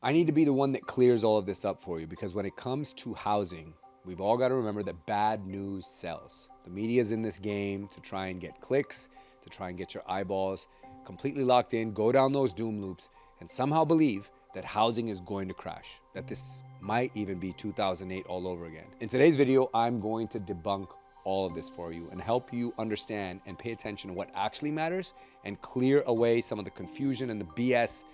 I need to be the one that clears all of this up for you, because when it comes to housing, we've all got to remember that bad news sells. The media is in this game to try and get clicks, to try and get your eyeballs completely locked in, go down those doom loops, and somehow believe that housing is going to crash, that this might even be 2008 all over again. In today's video, I'm going to debunk all of this for you and help you understand and pay attention to what actually matters and clear away some of the confusion and the BS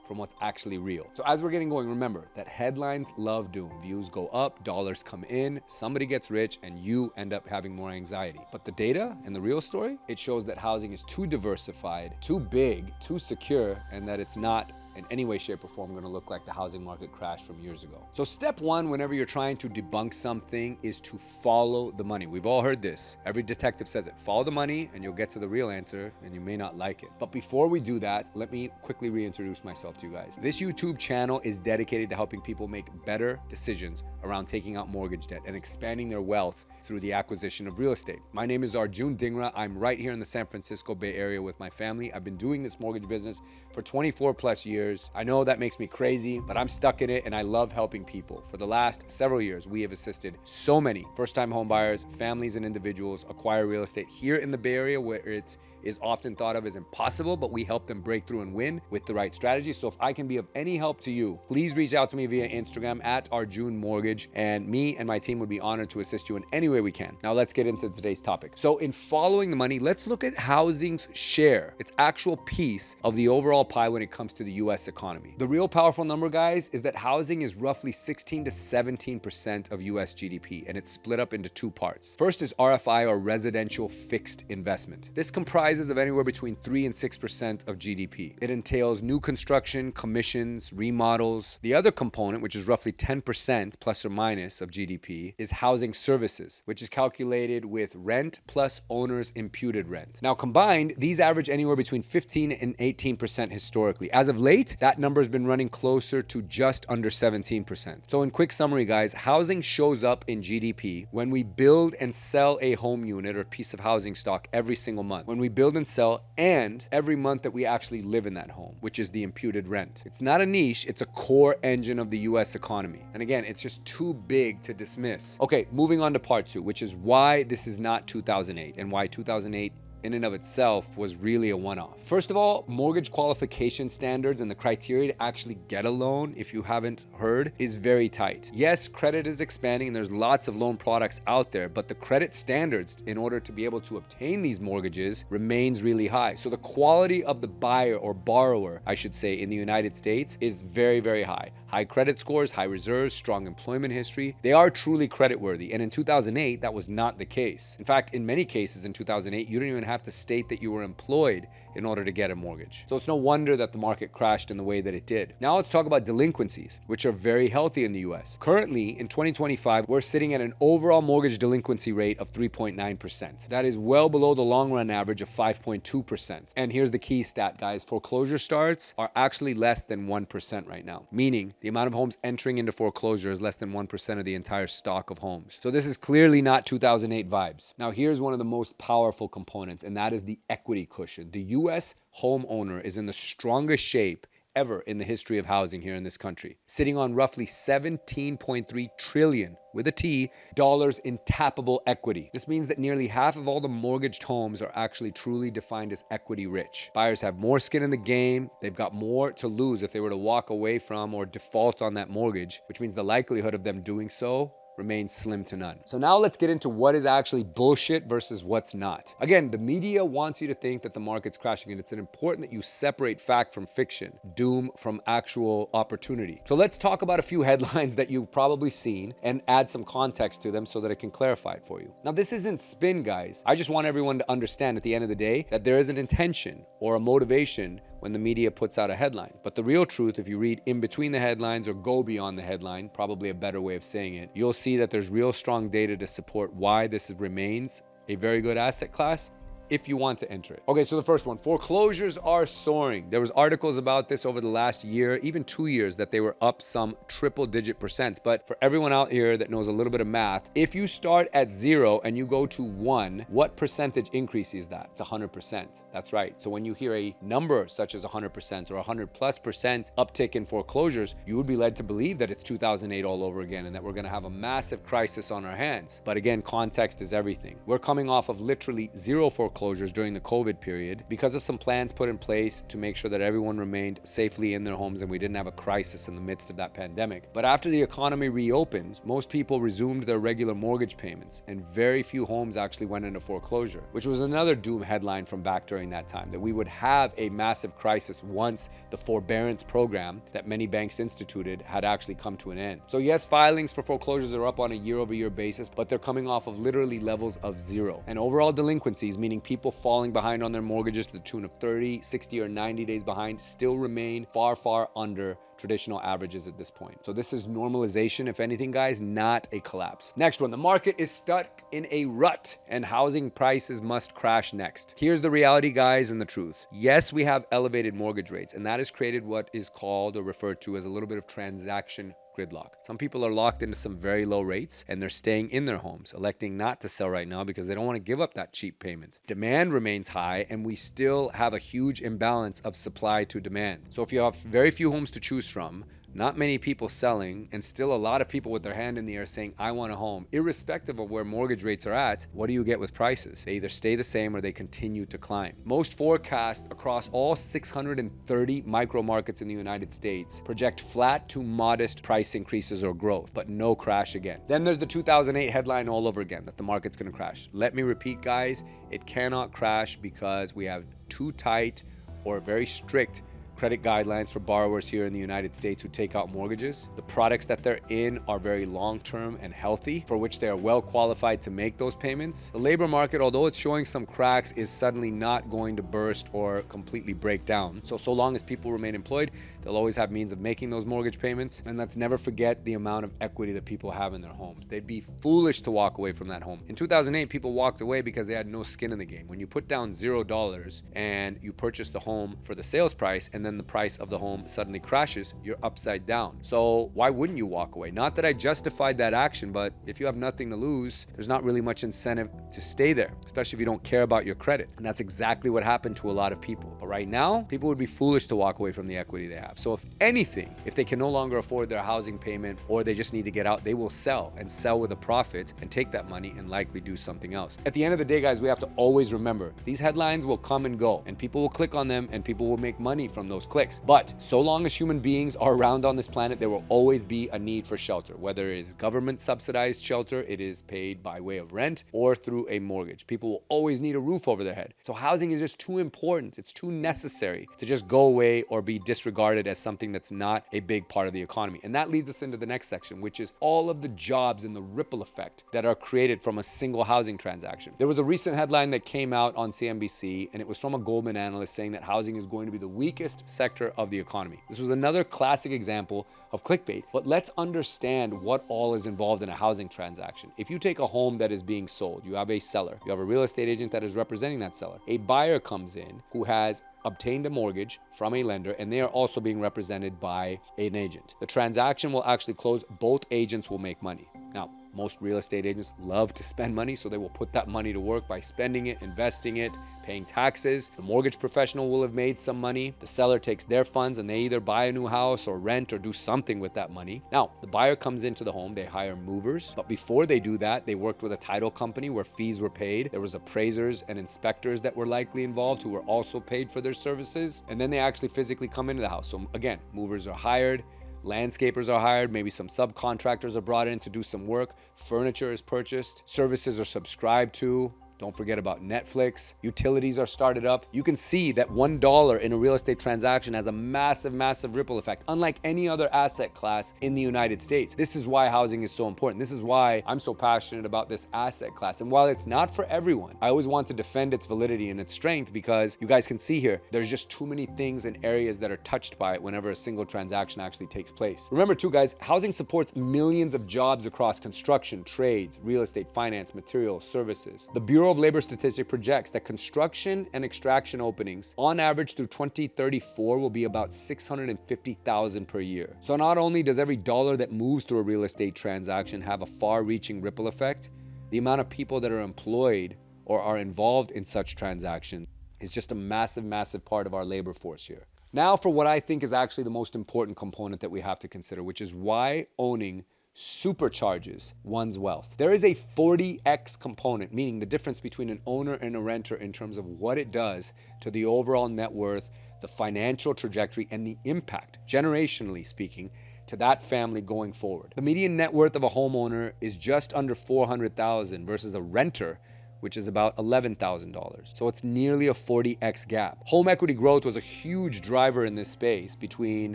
from what's actually real. So as we're getting going, remember that headlines love doom. Views go up, dollars come in, somebody gets rich, and you end up having more anxiety. But the data and the real story, it shows that housing is too diversified, too big, too secure, and that it's not in any way, shape, or form going to look like the housing market crash from years ago. So step one, whenever you're trying to debunk something, is to follow the money. We've all heard this. Every detective says it. Follow the money and you'll get to the real answer, and you may not like it. But before we do that, let me quickly reintroduce myself to you guys. This YouTube channel is dedicated to helping people make better decisions around taking out mortgage debt and expanding their wealth through the acquisition of real estate. My name is Arjun Dhingra. I'm right here in the San Francisco Bay Area with my family. I've been doing this mortgage business for 24 plus years. I know that makes me crazy, but I'm stuck in it and I love helping people. For the last several years, we have assisted so many first-time home buyers, families, and individuals acquire real estate here in the Bay Area, where it is often thought of as impossible, but we help them break through and win with the right strategy. So if I can be of any help to you, please reach out to me via Instagram at Arjun Mortgage, and me and my team would be honored to assist you in any way we can. Now let's get into today's topic. So in following the money, let's look at housing's share, its actual piece of the overall pie when it comes to the US economy. The real powerful number, guys, is that housing is roughly 16 to 17% of US GDP, and it's split up into two parts. First is RFI, or residential fixed investment. This comprises of anywhere between 3 and 6% of GDP. It entails new construction, commissions, remodels. The other component, which is roughly 10% plus or minus of GDP, is housing services, which is calculated with rent plus owner's imputed rent. Now combined, these average anywhere between 15 and 18% historically. As of late, that number has been running closer to just under 17%. So in quick summary, guys, housing shows up in GDP when we build and sell a home unit or piece of housing stock every single month. When we build and sell, and every month that we actually live in that home, which is the imputed rent. It's not a niche, it's a core engine of the US economy. And again, it's just too big to dismiss. Okay, moving on to part two, which is why this is not 2008 and why 2008 in and of itself was really a one-off. First of all, mortgage qualification standards and the criteria to actually get a loan, if you haven't heard, is very tight. Yes, credit is expanding and there's lots of loan products out there, but the credit standards in order to be able to obtain these mortgages remains really high. So the quality of the buyer or borrower, I should say, in the United States is very, very high. High credit scores, high reserves, strong employment history. They are truly creditworthy. And in 2008, that was not the case. In fact, in many cases in 2008, you didn't even have to state that you were employed in order to get a mortgage. So it's no wonder that the market crashed in the way that it did. Now let's talk about delinquencies, which are very healthy in the US. Currently, in 2025, we're sitting at an overall mortgage delinquency rate of 3.9%. That is well below the long run average of 5.2%. And here's the key stat, guys. Foreclosure starts are actually less than 1% right now, meaning the amount of homes entering into foreclosure is less than 1% of the entire stock of homes. So this is clearly not 2008 vibes. Now here's one of the most powerful components, and that is the equity cushion. The US homeowner is in the strongest shape ever in the history of housing here in this country, sitting on roughly 17.3 trillion with a T dollars in tappable equity. This means that nearly half of all the mortgaged homes are actually truly defined as equity rich. Buyers have more skin in the game. They've got more to lose if they were to walk away from or default on that mortgage, which means the likelihood of them doing so remains slim to none. So now let's get into what is actually bullshit versus what's not. Again, the media wants you to think that the market's crashing, and it's important that you separate fact from fiction, doom from actual opportunity. So let's talk about a few headlines that you've probably seen and add some context to them so that it can clarify it for you. Now, this isn't spin, guys. I just want everyone to understand at the end of the day that there is an intention or a motivation when the media puts out a headline. But the real truth, if you read in between the headlines or go beyond the headline, probably a better way of saying it, you'll see that there's real strong data to support why this remains a very good asset class if you want to enter it. Okay, so the first one, foreclosures are soaring. There was articles about this over the last year, even 2 years, that they were up some triple-digit percents. But for everyone out here that knows a little bit of math, if you start at 0 and you go to 1, what percentage increase is that? It's 100%. That's right. So when you hear a number such as 100% or 100+% uptick in foreclosures, you would be led to believe that it's 2008 all over again and that we're going to have a massive crisis on our hands. But again, context is everything. We're coming off of literally 0 foreclosures during the COVID period because of some plans put in place to make sure that everyone remained safely in their homes and we didn't have a crisis in the midst of that pandemic. But after the economy reopened, most people resumed their regular mortgage payments and very few homes actually went into foreclosure, which was another doom headline from back during that time, that we would have a massive crisis once the forbearance program that many banks instituted had actually come to an end. So yes, filings for foreclosures are up on a year-over-year basis, but they're coming off of literally levels of 0. And overall delinquencies, meaning people falling behind on their mortgages to the tune of 30, 60, or 90 days behind, still remain far, far under traditional averages at this point. So this is normalization, if anything, guys, not a collapse. Next one, the market is stuck in a rut and housing prices must crash next. Here's the reality, guys, and the truth. Yes, we have elevated mortgage rates, and that has created what is called or referred to as a little bit of transaction gridlock. Some people are locked into some very low rates and they're staying in their homes, electing not to sell right now because they don't want to give up that cheap payment. Demand remains high and we still have a huge imbalance of supply to demand. So if you have very few homes to choose from, not many people selling, and still a lot of people with their hand in the air saying, I want a home, irrespective of where mortgage rates are at, what do you get with prices? They either stay the same or they continue to climb. Most forecasts across all 630 micro markets in the United States project flat to modest price increases or growth, but no crash again. Then there's the 2008 headline all over again that the market's gonna crash. Let me repeat, guys, it cannot crash because we have too tight or very strict credit guidelines for borrowers here in the United States who take out mortgages. The products that they're in are very long-term and healthy, for which they are well qualified to make those payments. The labor market, although it's showing some cracks, is suddenly not going to burst or completely break down. So long as people remain employed, they'll always have means of making those mortgage payments. And let's never forget the amount of equity that people have in their homes. They'd be foolish to walk away from that home. In 2008, people walked away because they had no skin in the game. When you put down $0 and you purchase the home for the sales price and then the price of the home suddenly crashes, you're upside down. So why wouldn't you walk away? Not that I justified that action, but if you have nothing to lose, there's not really much incentive to stay there, especially if you don't care about your credit. And that's exactly what happened to a lot of people. But right now, people would be foolish to walk away from the equity they have. So if anything, if they can no longer afford their housing payment or they just need to get out, they will sell and sell with a profit and take that money and likely do something else. At the end of the day, guys, we have to always remember these headlines will come and go and people will click on them and people will make money from those clicks. But so long as human beings are around on this planet, there will always be a need for shelter. Whether it is government subsidized shelter, it is paid by way of rent or through a mortgage. People will always need a roof over their head. So housing is just too important. It's too necessary to just go away or be disregarded as something that's not a big part of the economy. And that leads us into the next section, which is all of the jobs and the ripple effect that are created from a single housing transaction. There was a recent headline that came out on CNBC, and it was from a Goldman analyst saying that housing is going to be the weakest sector of the economy. This was another classic example of clickbait, but let's understand what all is involved in a housing transaction. If you take a home that is being sold, you have a seller, you have a real estate agent that is representing that seller. A buyer comes in who has obtained a mortgage from a lender, and they are also being represented by an agent. The transaction will actually close. Both agents will make money. Now, most real estate agents love to spend money, so they will put that money to work by spending it, investing it, paying taxes. The mortgage professional will have made some money. The seller takes their funds and they either buy a new house or rent or do something with that money. Now, the buyer comes into the home, they hire movers, but before they do that, they worked with a title company where fees were paid. There was appraisers and inspectors that were likely involved who were also paid for their services. And then they actually physically come into the house. So again, movers are hired, landscapers are hired, maybe some subcontractors are brought in to do some work, furniture is purchased, services are subscribed to. Don't forget about Netflix. Utilities are started up. You can see that $1 in a real estate transaction has a massive, massive ripple effect, unlike any other asset class in the United States. This is why housing is so important. This is why I'm so passionate about this asset class. And while it's not for everyone, I always want to defend its validity and its strength because you guys can see here, there's just too many things and areas that are touched by it whenever a single transaction actually takes place. Remember too, guys, housing supports millions of jobs across construction, trades, real estate, finance, materials, services. The Bureau Bureau of Labor Statistics projects that construction and extraction openings on average through 2034 will be about 650,000 per year. So not only does every dollar that moves through a real estate transaction have a far-reaching ripple effect, the amount of people that are employed or are involved in such transactions is just a massive, massive part of our labor force here. Now for what I think is actually the most important component that we have to consider, which is why owning supercharges one's wealth. There is a 40x component, meaning the difference between an owner and a renter in terms of what it does to the overall net worth, the financial trajectory, and the impact, generationally speaking, to that family going forward. The median net worth of a homeowner is just under $400,000 versus a renter, which is about $11,000. So it's nearly a 40x gap. Home equity growth was a huge driver in this space between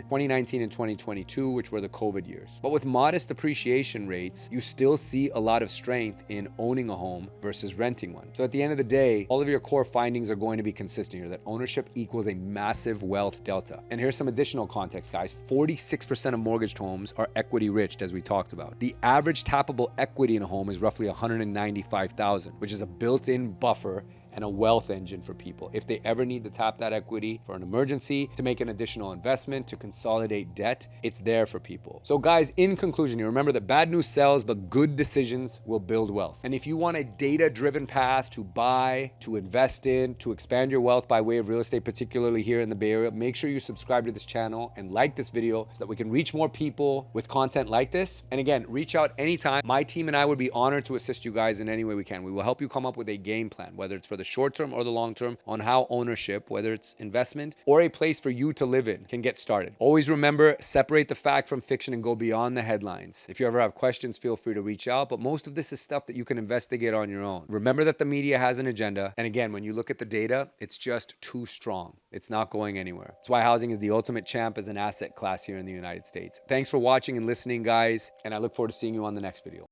2019 and 2022, which were the COVID years. But with modest appreciation rates, you still see a lot of strength in owning a home versus renting one. So at the end of the day, all of your core findings are going to be consistent here, that ownership equals a massive wealth delta. And here's some additional context, guys. 46% of mortgaged homes are equity rich, as we talked about. The average tappable equity in a home is roughly $195,000, which is a built-in buffer and a wealth engine for people. If they ever need to tap that equity for an emergency, to make an additional investment, to consolidate debt, it's there for people. So guys, in conclusion, you remember that bad news sells, but good decisions will build wealth. And if you want a data-driven path to buy, to invest in, to expand your wealth by way of real estate, particularly here in the Bay Area, make sure you subscribe to this channel and like this video so that we can reach more people with content like this. And again, reach out anytime. My team and I would be honored to assist you guys in any way we can. We will help you come up with a game plan, whether it's for the short term or the long term, on how ownership, whether it's investment or a place for you to live in, can get started. Always remember, separate the fact from fiction and go beyond the headlines. If you ever have questions, feel free to reach out, but most of this is stuff that you can investigate on your own. Remember that the media has an agenda, and again, when you look at the data, it's just too strong. It's not going anywhere. That's why housing is the ultimate champ as an asset class here in the United States. Thanks for watching and listening, guys, and I look forward to seeing you on the next video.